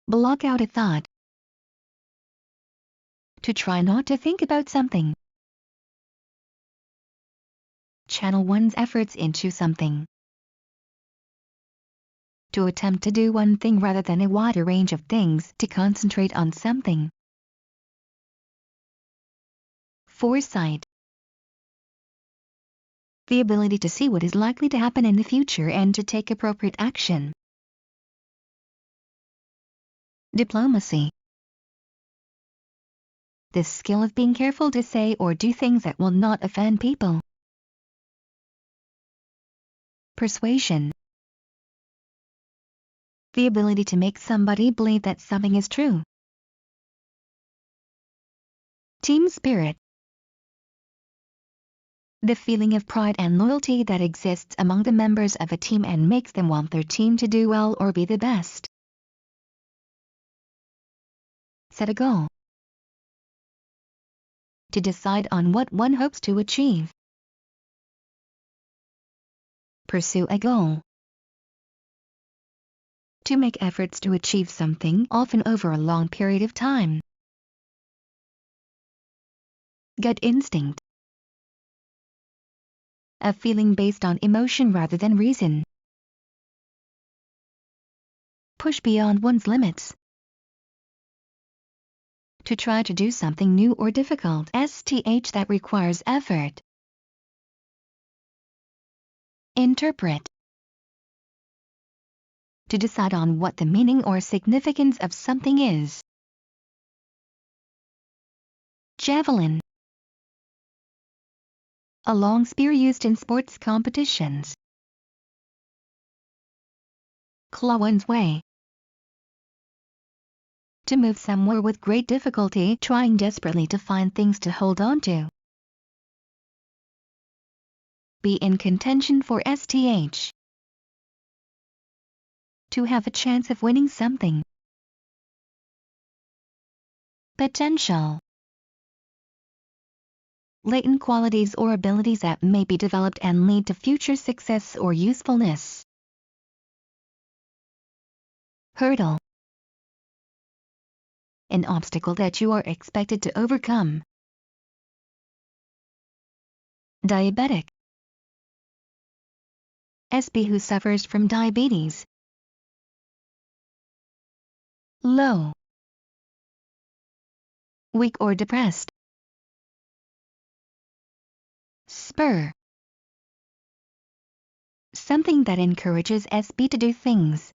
Block out a thought. To try not to think about something. Channel one's efforts into something. To attempt to do one thing rather than a wider range of things, to concentrate on something. Foresight. The ability to see what is likely to happen in the future and to take appropriate action. Diplomacy. The skill of being careful to say or do things that will not offend people. Persuasion. The ability to make somebody believe that something is true. Team spirit. The feeling of pride and loyalty that exists among the members of a team and makes them want their team to do well or be the best. Set a goal. To decide on what one hopes to achieve. Pursue a goal. To make efforts to achieve something, often over a long period of time. Gut instinct. A feeling based on emotion rather than reason. Push beyond one's limits. To try to do something new or difficult, that requires effort. Interpret. To decide on what the meaning or significance of something is. Javelin. A long spear used in sports competitions. Claw one's way. To move somewhere with great difficulty, trying desperately to find things to hold on to. Be in contention for To have a chance of winning something. Potential. Latent qualities or abilities that may be developed and lead to future success or usefulness. Hurdle. An obstacle that you are expected to overcome. Diabetic. Who suffers from diabetes. Low. Weak or depressed. Spur. Something that encourages to do things.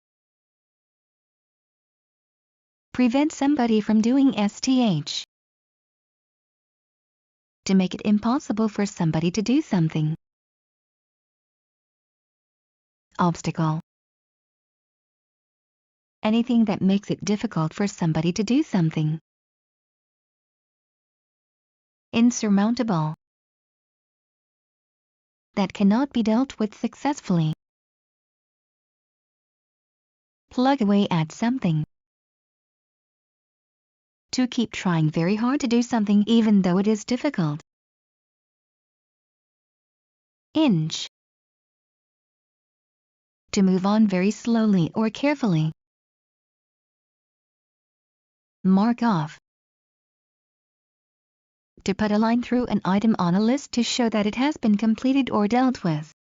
Prevent somebody from doing To make it impossible for somebody to do something. Obstacle. Anything that makes it difficult for somebody to do something. Insurmountable. That cannot be dealt with successfully. Plug away at something. To keep trying very hard to do something even though it is difficult. Inch. To move on very slowly or carefully. Mark off. To put a line through an item on a list to show that it has been completed or dealt with.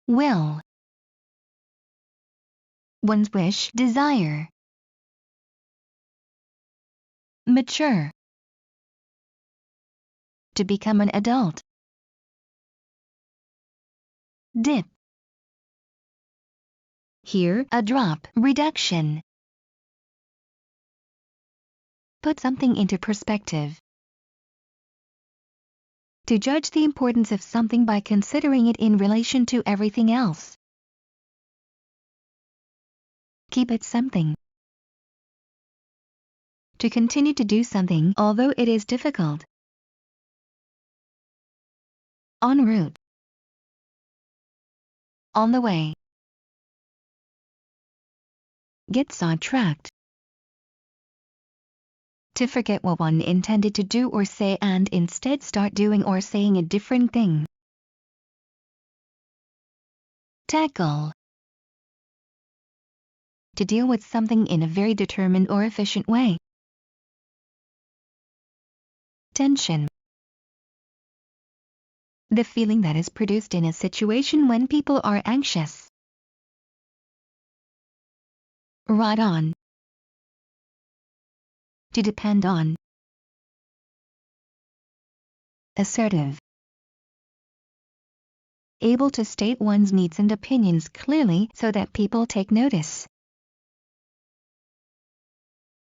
Will. One's wish, desire. Mature. To become an adult. Dip. Here, a drop, reduction. Put something into perspective. To judge the importance of something by considering it in relation to everything else. Keep it something. To continue to do something although it is difficult. En route. On the way. Get sidetracked. To forget what one intended to do or say and instead start doing or saying a different thing. Tackle. to deal with something in a very determined or efficient way. Tension. The feeling that is produced in a situation when people are anxious. Ride on. To depend on. Assertive. Able to state one's needs and opinions clearly so that people take notice.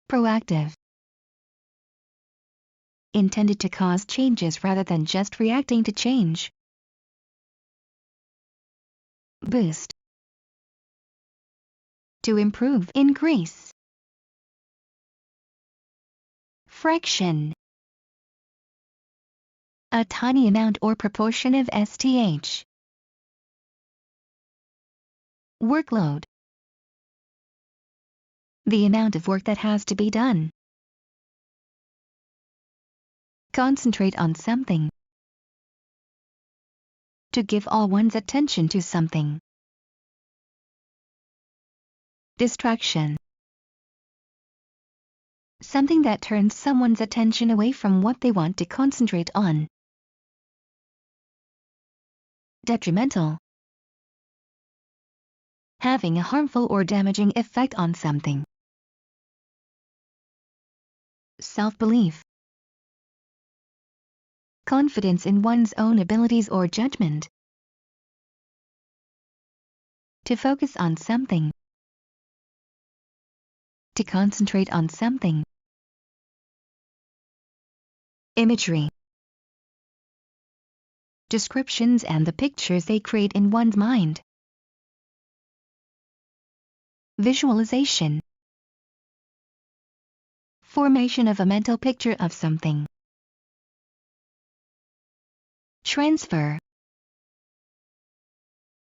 Proactive. Intended to cause changes rather than just reacting to change. Boost. To improve, increase. Fraction. A tiny amount or proportion of STH. Workload. The amount of work that has to be done. Concentrate on something. To give all one's attention to something. Distraction. Something that turns someone's attention away from what they want to concentrate on. Detrimental. Having a harmful or damaging effect on something. Self-belief. Confidence in one's own abilities or judgment. To focus on something. To concentrate on something. Imagery. Descriptions and the pictures they create in one's mind. Visualization. Formation of a mental picture of something. Transfer.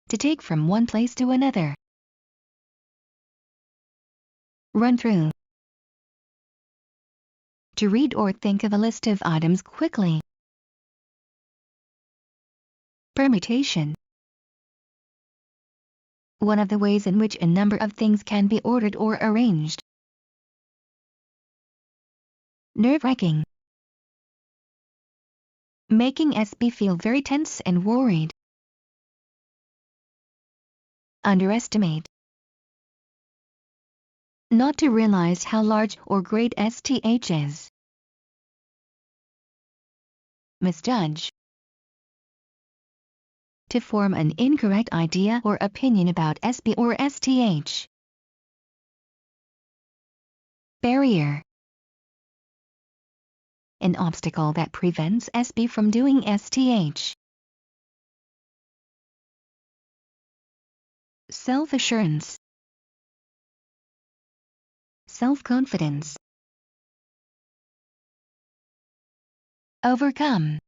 To take from one place to another. Run through. To read or think of a list of items quickly. Permutation. One of the ways in which a number of things can be ordered or arranged. Nerve-wracking. Making SB feel very tense and worried. Underestimate. Not to realize how large or great STH is. Misjudge. To form an incorrect idea or opinion about SB or STH. Barrier. An obstacle that prevents SB from doing STH. Self-assurance. Self-confidence. Overcome.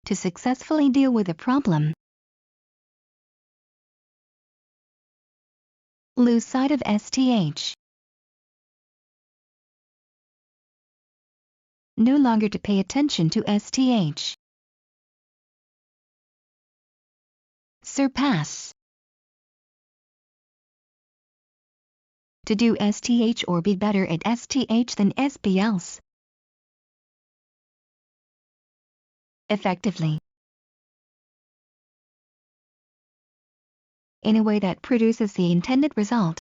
To successfully deal with a problem. Lose sight of STH. No longer to pay attention to STH. Surpass. To do STH or be better at STH than SB else. Effectively. In a way that produces the intended result.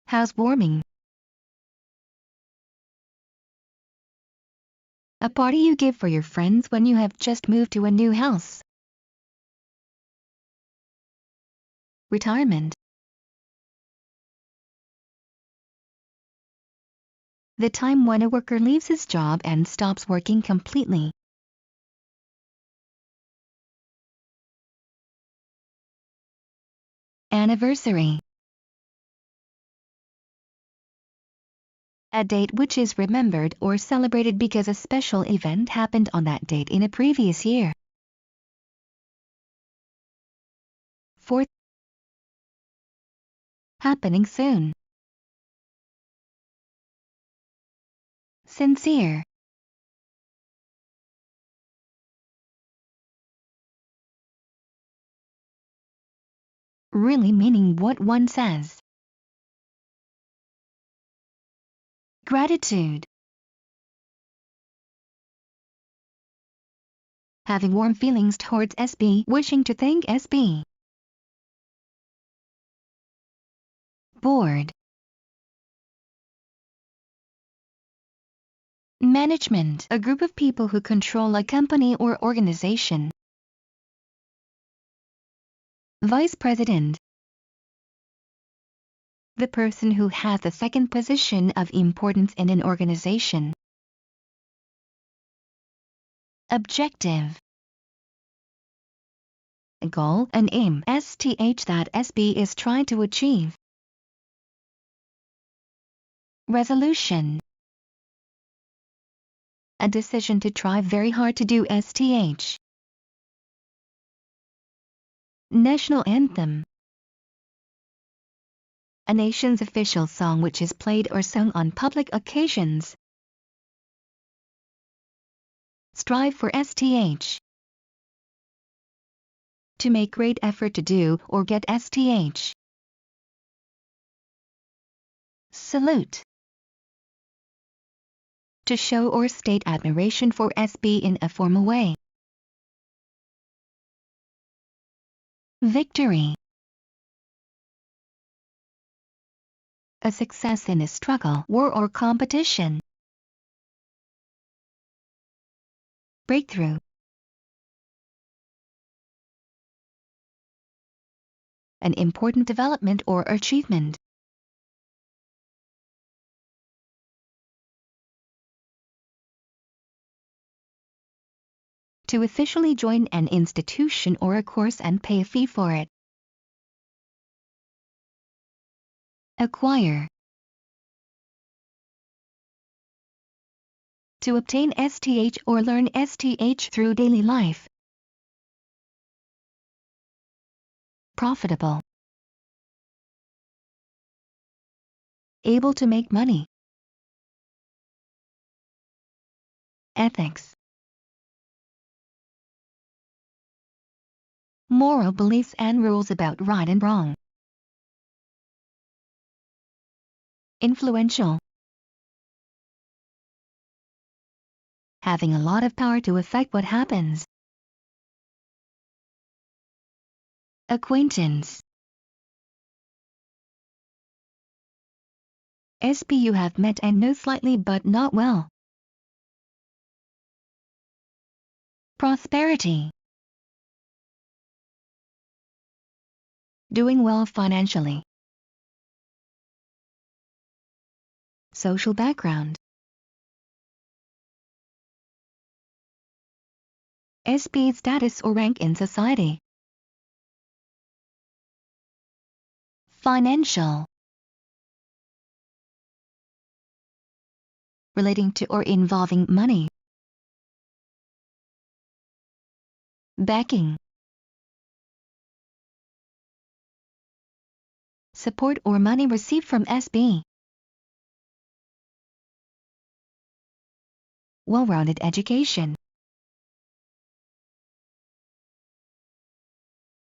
Housewarming. A party you give for your friends when you have just moved to a new house. Retirement. The time when a worker leaves his job and stops working completely. Anniversary. A date which is remembered or celebrated because a special event happened on that date in a previous year. Fourth. Happening soon. Sincere. really meaning what one says. Gratitude. Having warm feelings towards SB, wishing to thank SB. Board. Management, a group of people who control a company or organization. Vice President. The person who has the second position of importance in an organization. Objective. A goal, an aim, that SB is trying to achieve. Resolution. A decision to try very hard to do National anthem. A nation's official song which is played or sung on public occasions. Strive for To make great effort to do or get Salute. To show or state admiration for SB in a formal way. Victory. A success in a struggle, war or competition. Breakthrough. An important development or achievement. To officially join an institution or a course and pay a fee for it. Acquire. To obtain or learn through daily life. Profitable. Able to make money. Ethics. Moral beliefs and rules about right and wrong. Influential. Having a lot of power to affect what happens. Acquaintance. SB you have met and know slightly but not well. Prosperity. Doing well financially. Social background. SB status or rank in society. Financial. Relating to or involving money. Backing. Support or money received from SB. Well-rounded education.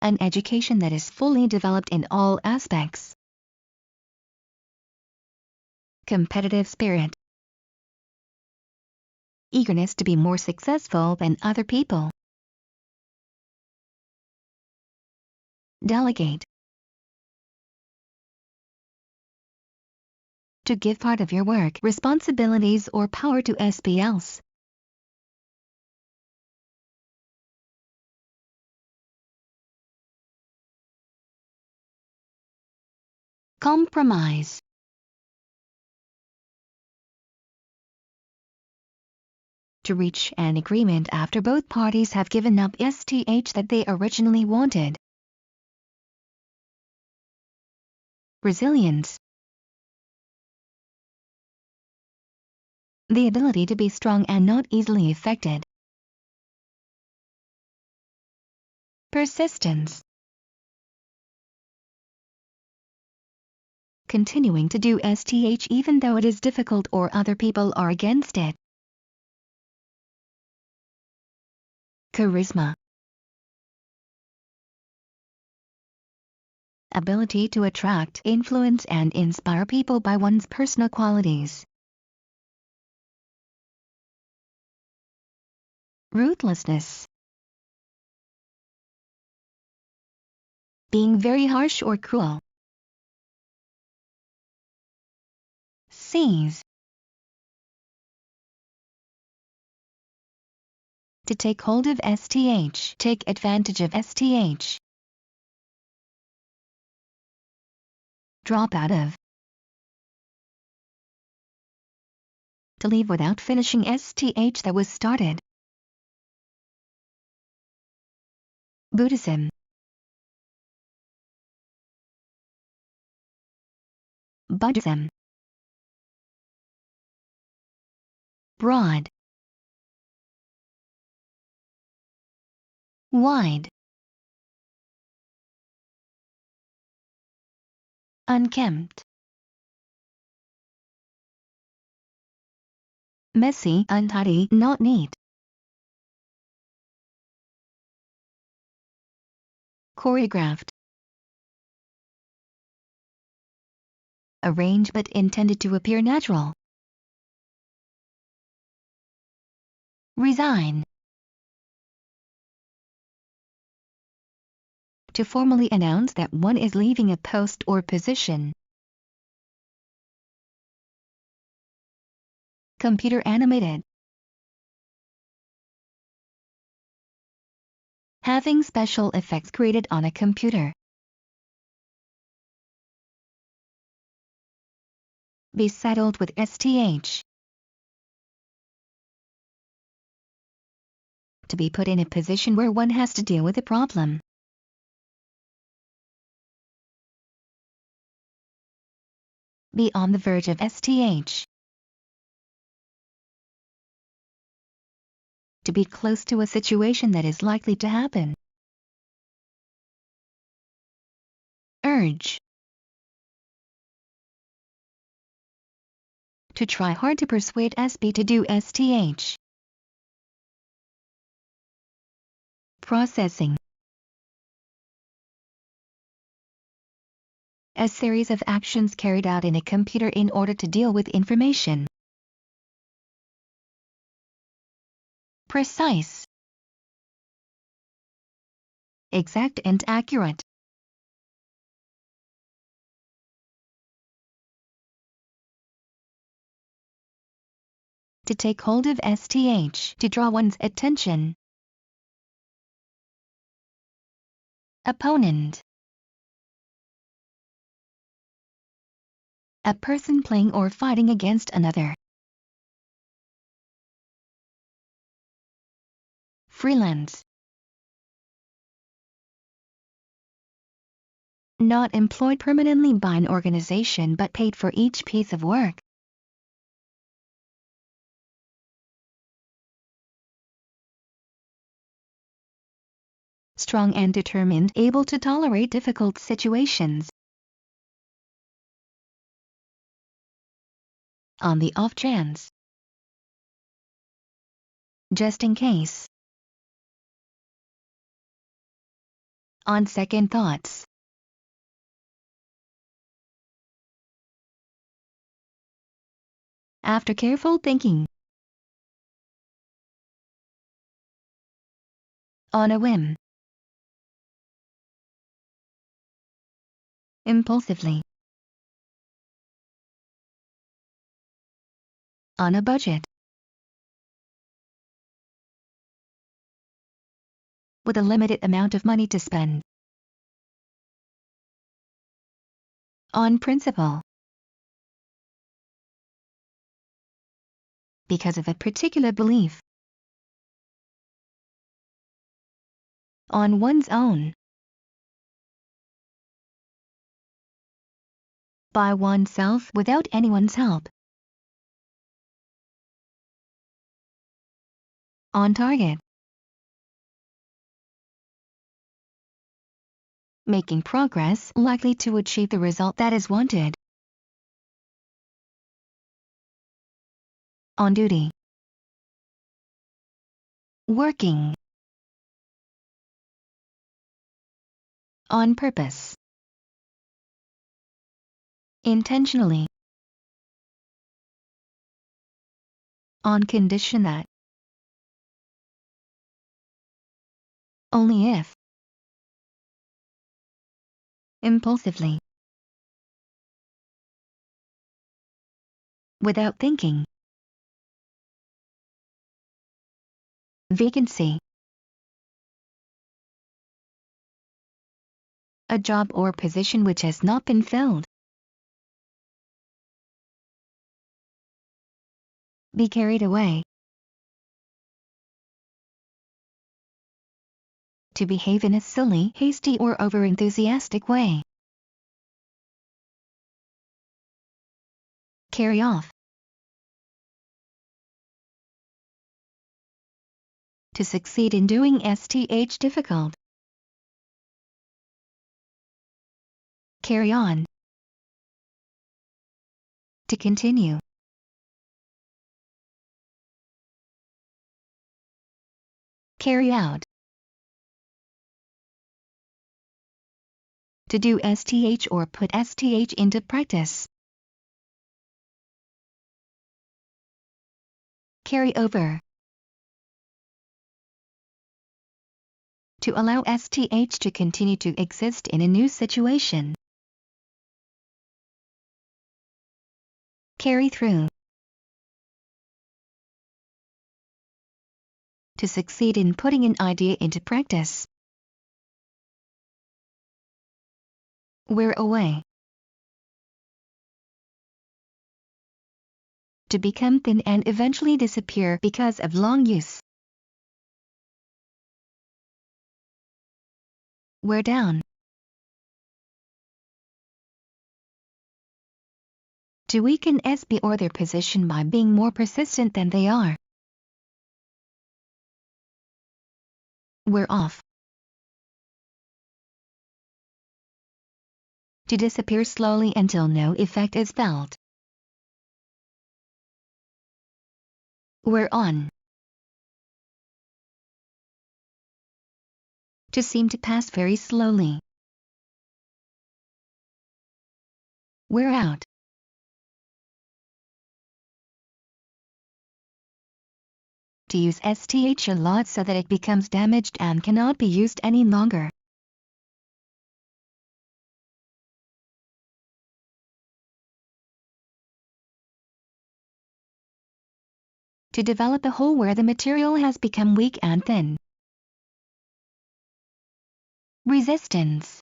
An education that is fully developed in all aspects. Competitive spirit. Eagerness to be more successful than other people. Delegate. To give part of your work, responsibilities or power to SB else. Compromise. To reach an agreement after both parties have given up that they originally wanted. Resilience. The ability to be strong and not easily affected. Persistence. Continuing to do even though it is difficult or other people are against it. Charisma. ability to attract, influence and inspire people by one's personal qualities. Ruthlessness. Being very harsh or cruel. Seize. To take hold of STH. Take advantage of STH. Drop out of. To leave without finishing STH that was started. Buddhism. Buddhism. Broad. Wide. Unkempt. Messy, untidy, not neat. Choreographed. Arranged but intended to appear natural. Resign. To formally announce that one is leaving a post or position. Computer animated. Having special effects created on a computer. Be settled with STH. To be put in a position where one has to deal with a problem. Be on the verge of STH. To be close to a situation that is likely to happen. Urge. To try hard to persuade SB to do STH. Processing. A series of actions carried out in a computer in order to deal with information. Precise. Exact and accurate. To take hold of STH. To draw one's attention. Opponent. A person playing or fighting against another. Freelance. Not employed permanently by an organization but paid for each piece of work. Strong and determined, able to tolerate difficult situations. On the off chance. Just in case. On second thoughts. After careful thinking. On a whim. Impulsively. On a budget. With a limited amount of money to spend. On principle. Because of a particular belief. On one's own. By oneself without anyone's help. On target. Making progress, likely to achieve the result that is wanted. On duty. Working. On purpose. intentionally, on condition that, only if, impulsively, without thinking, vacancy, a job or position which has not been filled, be carried away, to behave in a silly, hasty or overenthusiastic way, carry off, to succeed in doing sth difficult, carry on, to continue, carry out, to do sth or put sth into practice, carry over, to allow sth to continue to exist in a new situation, carry through, to succeed in putting an idea into practice, wear away, to become thin and eventually disappear because of long use, wear down, to weaken SB or their position by being more persistent than they are, wear off, to disappear slowly until no effect is felt, wear on, to seem to pass very slowly, wear out, to use STH a lot so that it becomes damaged and cannot be used any longer. To develop a hole where the material has become weak and thin. Resistance.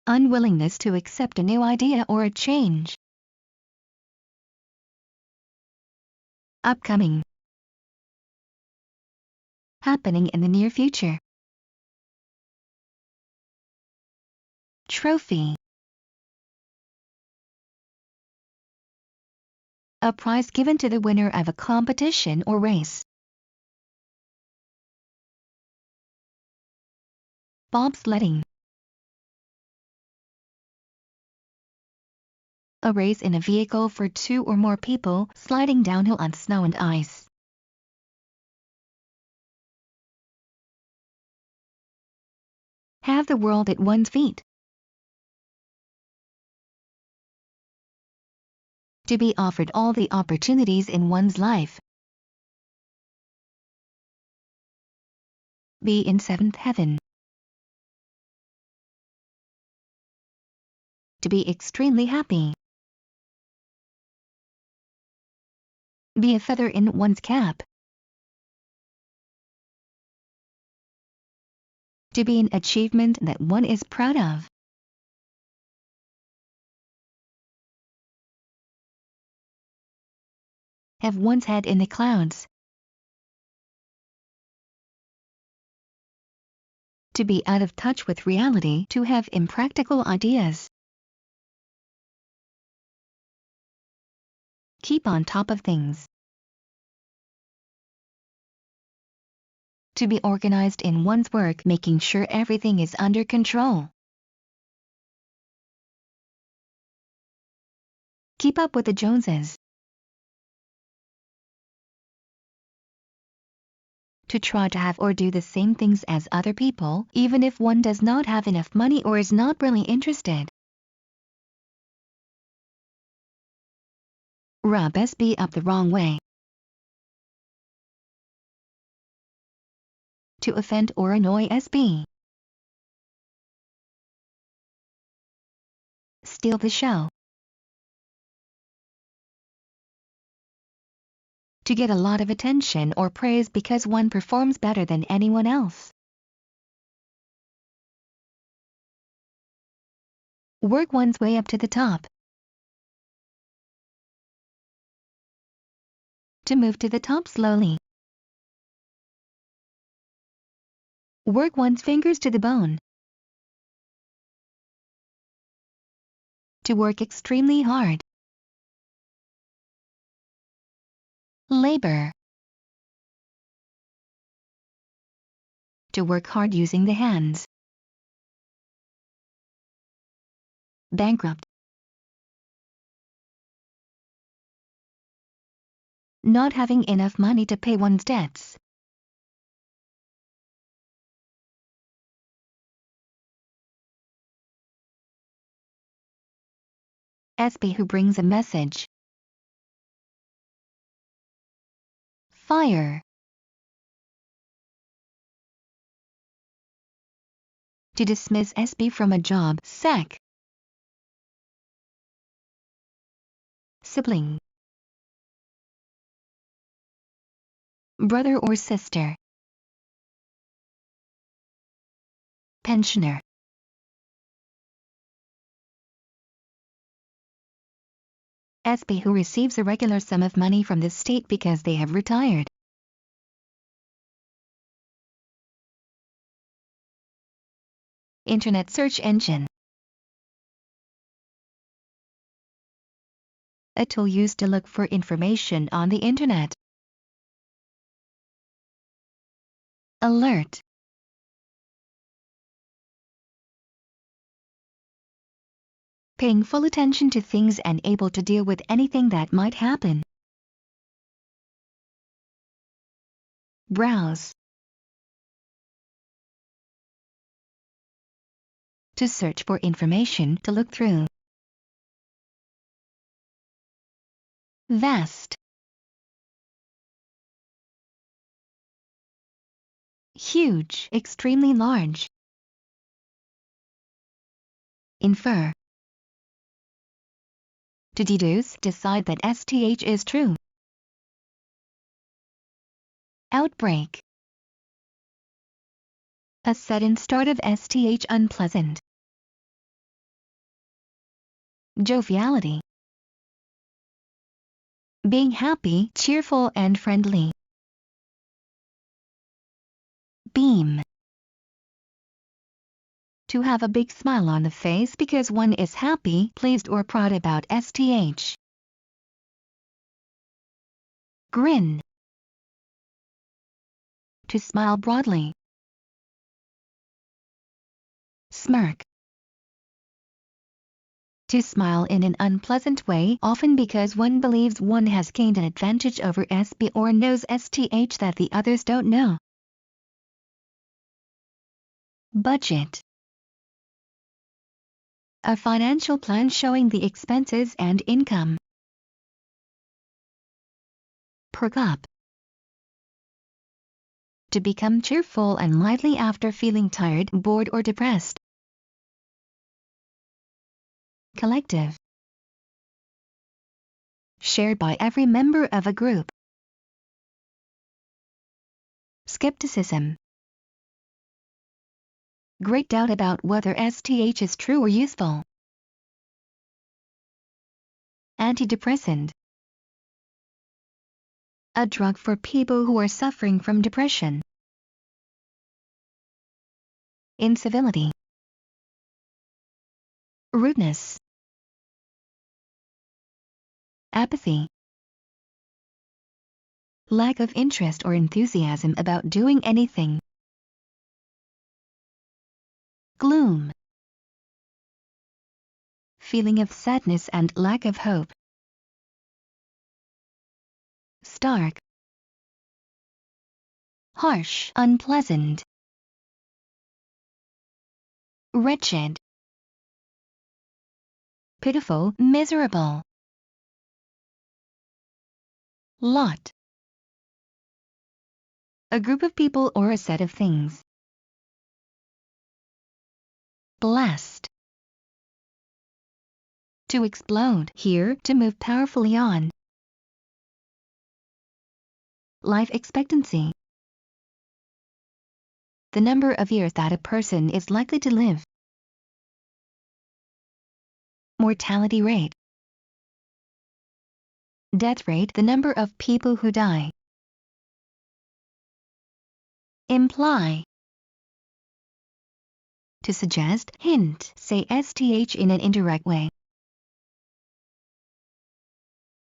Unwillingness to accept a new idea or a change. Upcoming. Happening in the near future. Trophy. A prize given to the winner of a competition or race. Bobsledding. A race in a vehicle for 2 or more people sliding downhill on snow and ice. Have the world at one's feet. To be offered all the opportunities in one's life. Be in seventh heaven. To be extremely happy. Be a feather in one's cap. To be an achievement that one is proud of. Have one's head in the clouds. To be out of touch with reality, to have impractical ideas. Keep on top of things. To be organized in one's work, making sure everything is under control. Keep up with the Joneses. To try to have or do the same things as other people, even if one does not have enough money or is not really interested. Rub SB up the wrong way. To offend or annoy SB. Steal the show. To get a lot of attention or praise because one performs better than anyone else. Work one's way up to the top. To move to the top slowly. Work one's fingers to the bone. To work extremely hard. Labor. To work hard using the hands. Bankrupt. Not having enough money to pay one's debts. SB who brings a message. Fire. To dismiss SB from a job. Sack. Sibling. Brother or sister. Pensioner. SB who receives a regular sum of money from the state because they have retired. Internet search engine. A tool used to look for information on the internet. Alert. Paying full attention to things and able to deal with anything that might happen. Browse. To search for information to look through. Vast. Huge, extremely large. Infer. To deduce, decide that STH is true. Outbreak. A sudden start of STH unpleasant. Joviality. Being happy, cheerful and friendly. Beam. To have a big smile on the face because one is happy, pleased or proud about STH. Grin. To smile broadly. Smirk. To smile in an unpleasant way, often because one believes one has gained an advantage over SB or knows STH that the others don't know. Budget. A financial plan showing the expenses and income. Perk up. To become cheerful and lively after feeling tired, bored or depressed. Collective. Shared by every member of a group. Skepticism. Great doubt about whether STH is true or useful. Antidepressant. A drug for people who are suffering from depression. Incivility. Rudeness. Apathy. Lack of interest or enthusiasm about doing anything. Gloom. Feeling of sadness and lack of hope. Stark. Harsh, unpleasant. Wretched. Pitiful, miserable. Lot. A group of people or a set of things. Blast. To explode, here, to move powerfully on. Life expectancy. The number of years that a person is likely to live. Mortality rate. Death rate, the number of people who die. Imply. To suggest, hint, say STH in an indirect way.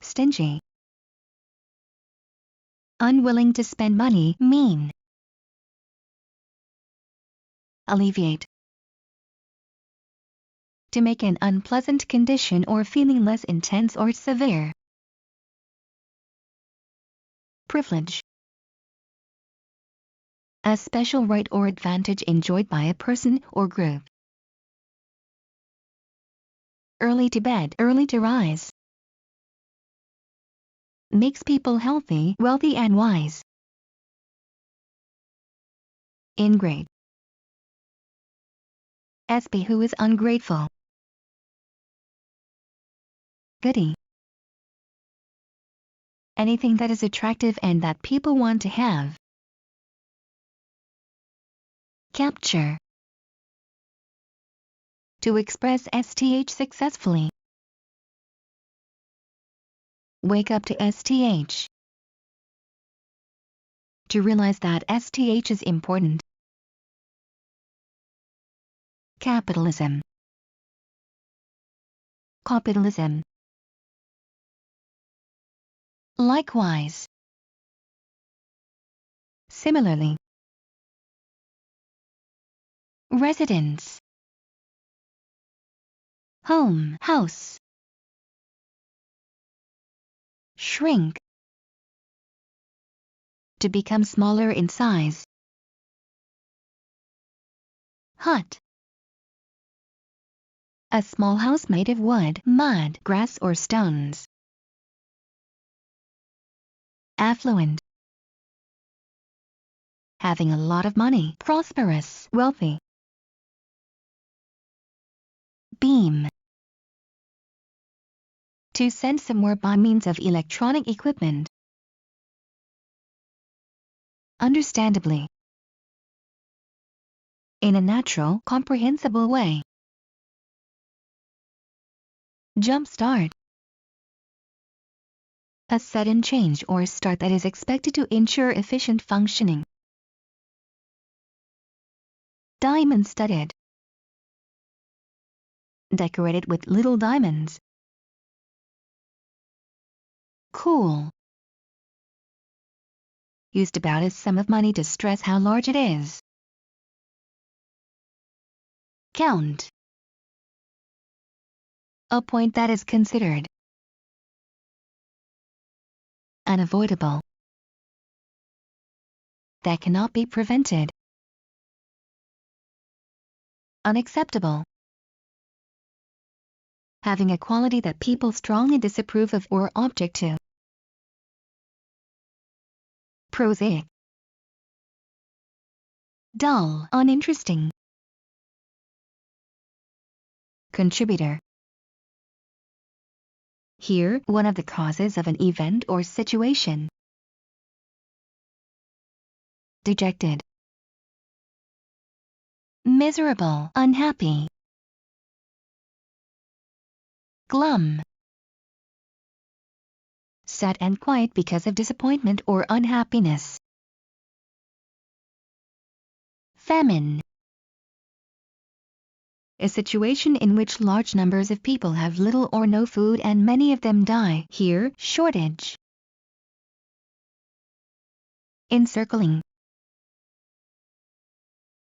Stingy. Unwilling to spend money, mean. Alleviate. To make an unpleasant condition or feeling less intense or severe. Privilege. A special right or advantage enjoyed by a person or group. Early to bed, early to rise. Makes people healthy, wealthy and wise. Ingrate. SP who is ungrateful. Goody. Anything that is attractive and that people want to have. Capture. To express STH successfully. Wake up to STH. To realize that STH is important. Capitalism. Capitalism. Likewise. Similarly. Residence. Home, house. Shrink. To become smaller in size. Hut. A small house made of wood, mud, grass or stones. Affluent. Having a lot of money, prosperous, wealthy. Beam. To send somewhere by means of electronic equipment. Understandably. In a natural, comprehensible way. Jumpstart. A sudden change or start that is expected to ensure efficient functioning. Diamond-studded. Decorated with little diamonds. Cool. Used about a sum of money to stress how large it is. Count. A point that is considered unavoidable. That cannot be prevented. Unacceptable. Having a quality that people strongly disapprove of or object to. Prosaic. Dull, uninteresting. Contributor. Here, one of the causes of an event or situation. Dejected. Miserable, unhappy. Glum. Sad and quiet because of disappointment or unhappiness. Famine. A situation in which large numbers of people have little or no food and many of them die. Here, shortage. Encircling.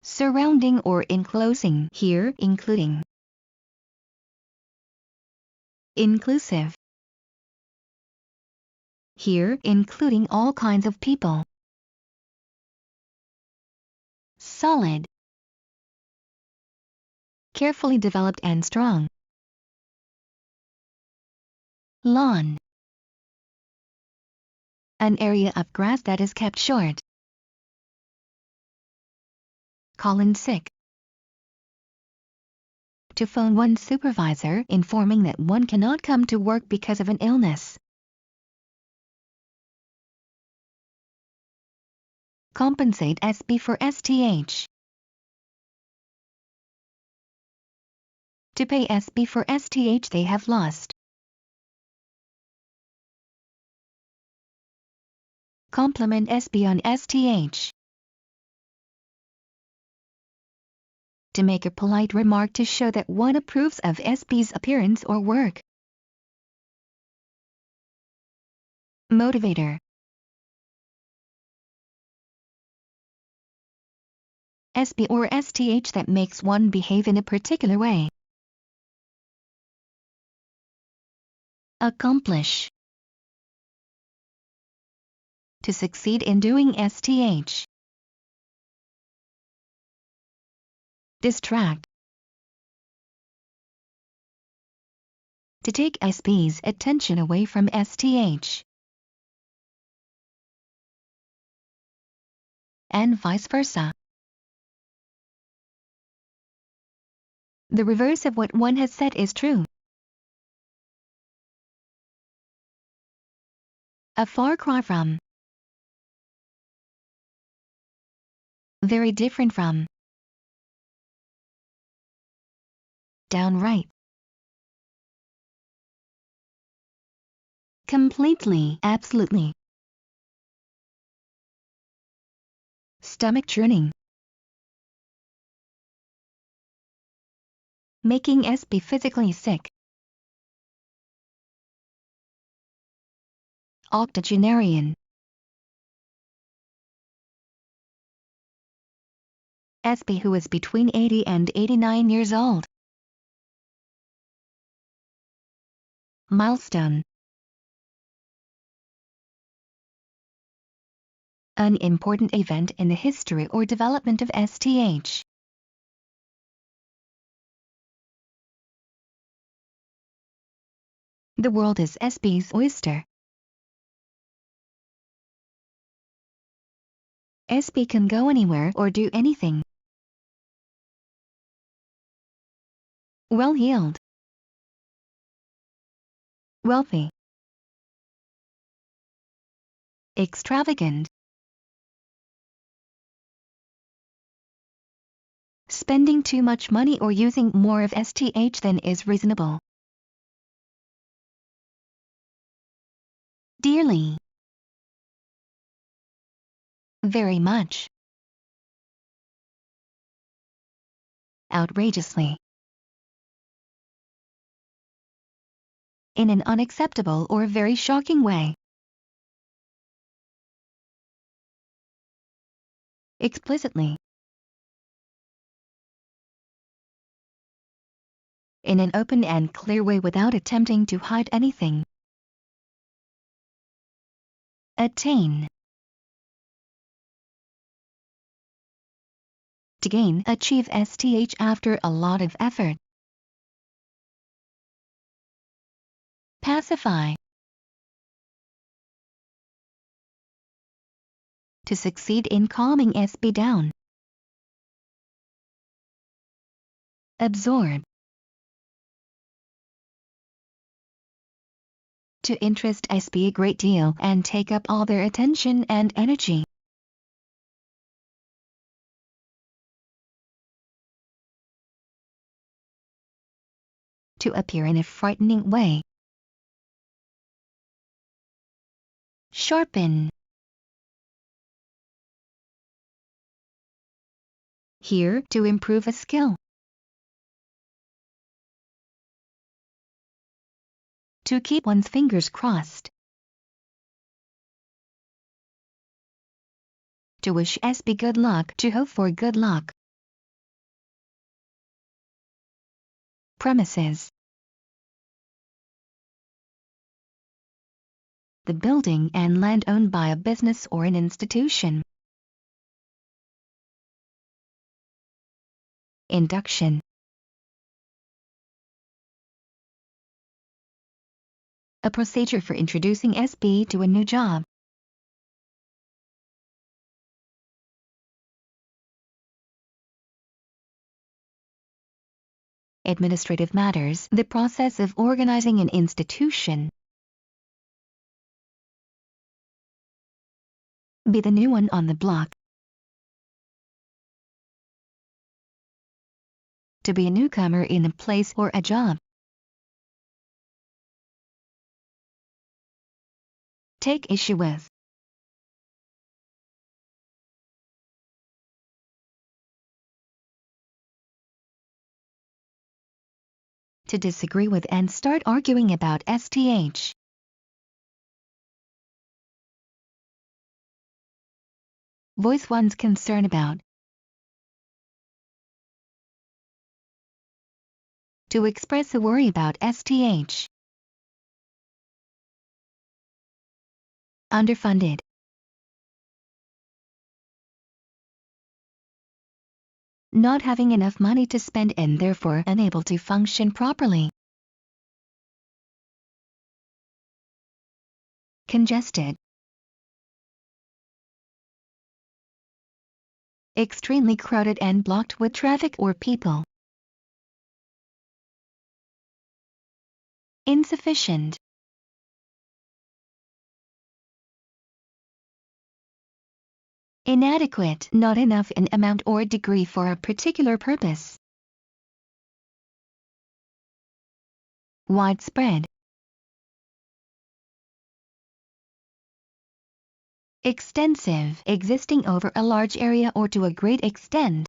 Surrounding or enclosing. Here, including. Inclusive. Here, including all kinds of people. Solid. Carefully developed and strong. Lawn. an area of grass that is kept short. Call in sick. To phone one's supervisor informing that one cannot come to work because of an illness. Compensate SB for STH. To pay SB for STH they have lost. Compliment SB on STH. To make a polite remark to show that one approves of SB's appearance or work. Motivator. SB or STH that makes one behave in a particular way. Accomplish. To succeed in doing STH. Distract. To take SB's attention away from STH. And vice versa. The reverse of what one has said is true. A far cry from. Very different from. Downright. Completely, absolutely. Stomach churning. Making SB physically sick. Octogenarian. SB who is between 80 and 89 years old. Milestone. An important event in the history or development of STH. The world is SB's oyster. SB can go anywhere or do anything. Well-heeled. Wealthy. Extravagant. Spending too much money or using more of STH than is reasonable. Dearly. Very much. Outrageously. In an unacceptable or very shocking way. Explicitly. In an open and clear way without attempting to hide anything. Attain. To gain, achieve STH after a lot of effort. Pacify. To succeed in calming SB down. Absorb. To interest SB a great deal and take up all their attention and energy. To appear in a frightening way. Sharpen. Here, to improve a skill. To keep one's fingers crossed. To wish SB good luck, to hope for good luck. Premises. The building and land owned by a business or an institution. Induction. A procedure for introducing SB to a new job. administrative matters, the process of organizing an institution. Be the new one on the block. To be a newcomer in a place or a job. Take issue with. To disagree with and start arguing about STH. Voice one's concern about. To express a worry about STH. Underfunded. Not having enough money to spend and therefore unable to function properly. Congested. Extremely crowded and blocked with traffic or people. Insufficient. Inadequate, not enough in amount or degree for a particular purpose. Widespread. Extensive, existing over a large area or to a great extent.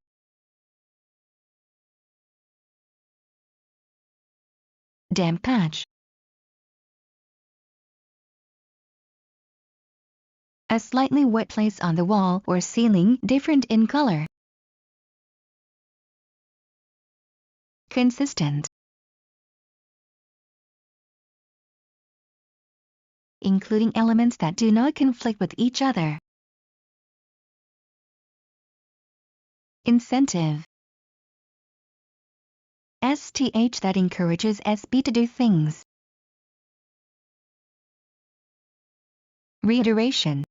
Damp patch. A slightly wet place on the wall or ceiling, different in color. Consistent. Including elements that do not conflict with each other. Incentive. STH that encourages SB to do things. Reiteration.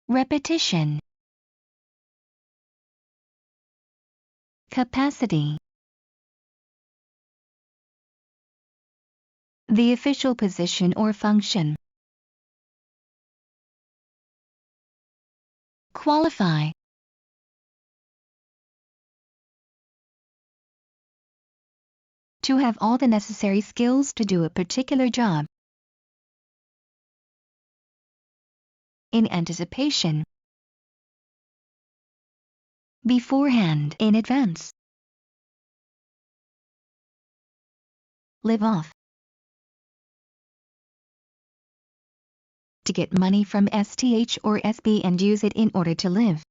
Repetition. Capacity. The official position or function. Qualify. To have all the necessary skills to do a particular job. In anticipation. Beforehand, in advance. Live off. To get money from STH or SB and use it in order to live.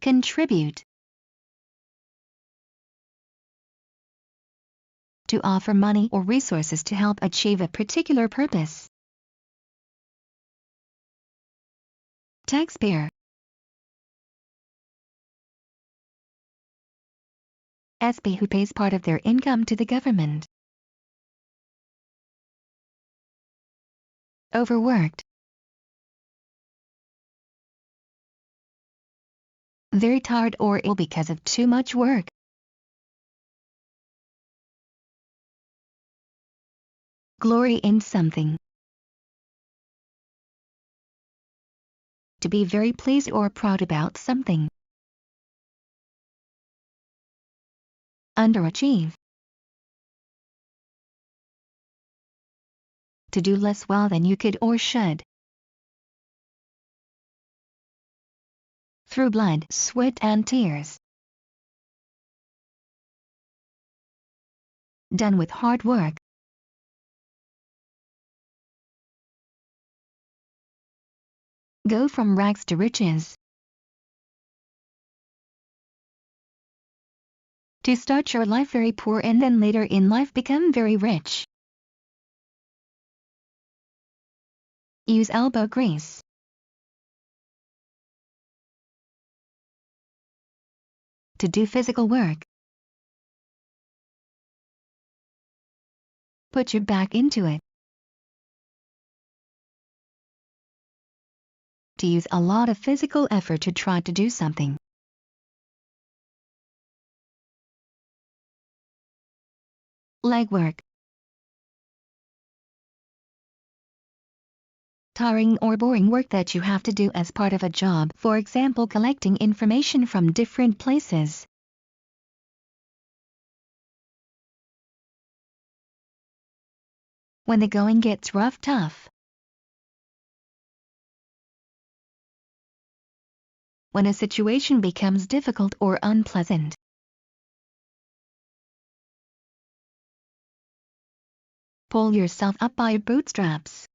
Contribute. To offer money or resources to help achieve a particular purpose. Taxpayer. SB who pays part of their income to the government. Overworked. Very tired or ill because of too much work. Glory in something. To be very pleased or proud about something. Underachieve. To do less well than you could or should. Through blood, sweat and tears. Done with hard work. Go from rags to riches. To start your life very poor and then later in life become very rich. Use elbow grease. To do physical work. Put your back into it. To use a lot of physical effort to try to do something. Legwork. Tiring or boring work that you have to do as part of a job, for example collecting information from different places. When the going gets rough, tough. When a situation becomes difficult or unpleasant. Pull yourself up by your bootstraps.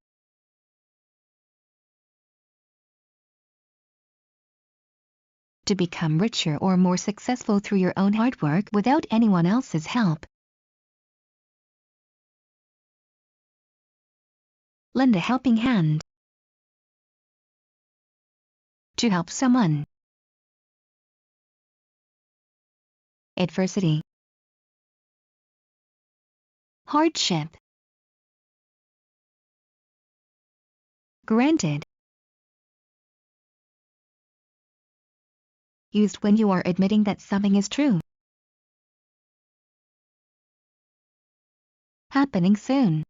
To become richer or more successful through your own hard work without anyone else's help. Lend a helping hand. To help someone. Adversity. Hardship. Granted. Used when you are admitting that something is true. Happening soon.